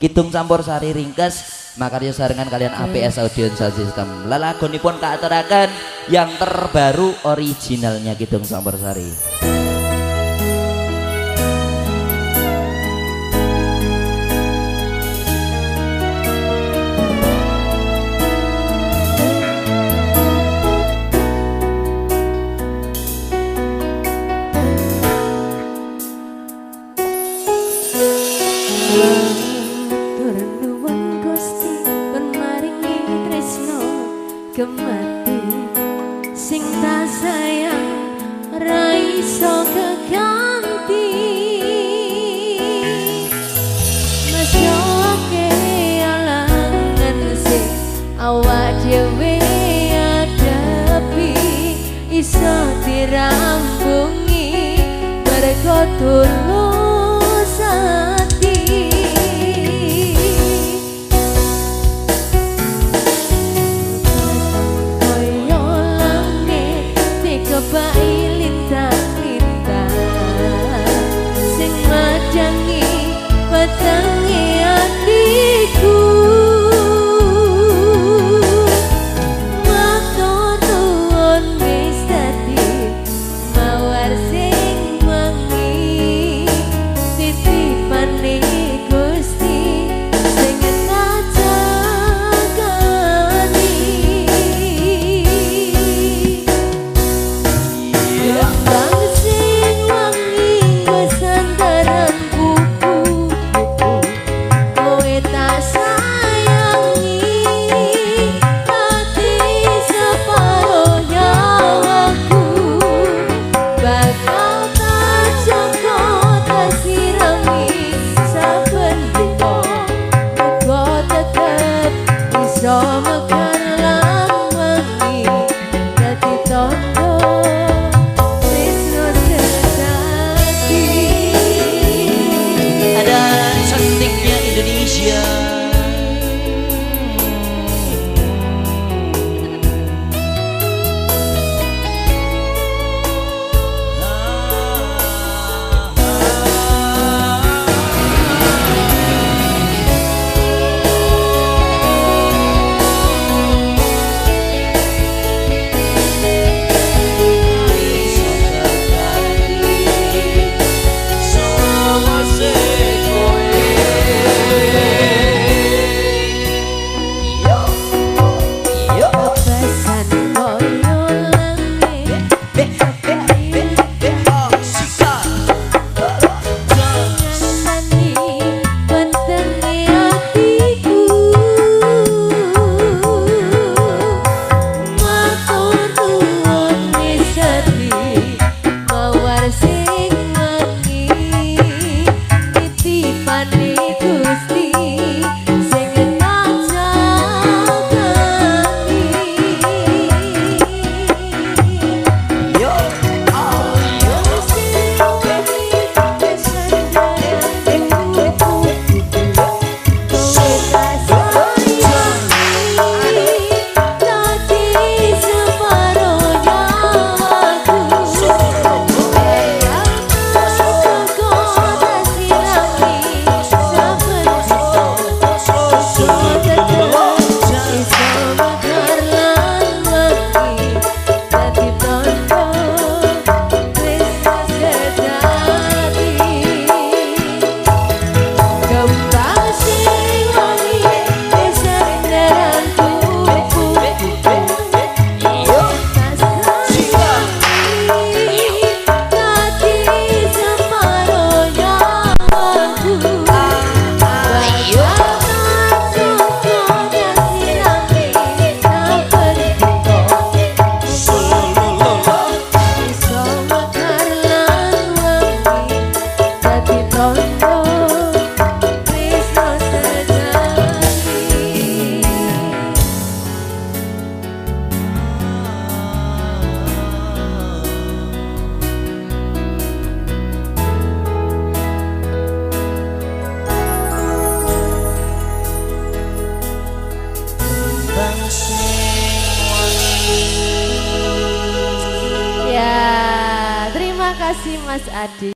Kidung Campursari ringkes makarya sarengan kalian APS Audio Sound System. Lelagonipun kaaturaken yang terbaru originalnya Kidung Campursari. Kemati sing tak sayang ra iso keganti masyoke alangan sing awak dhewe adepi iso dirampungi mergo tulus ati. Kebai lintang-lintang sing madangi petangi hatiku matur nuwun wis dadi mawar sing wangi titipane Gusti sing ngajakani. kasih Mas Adi.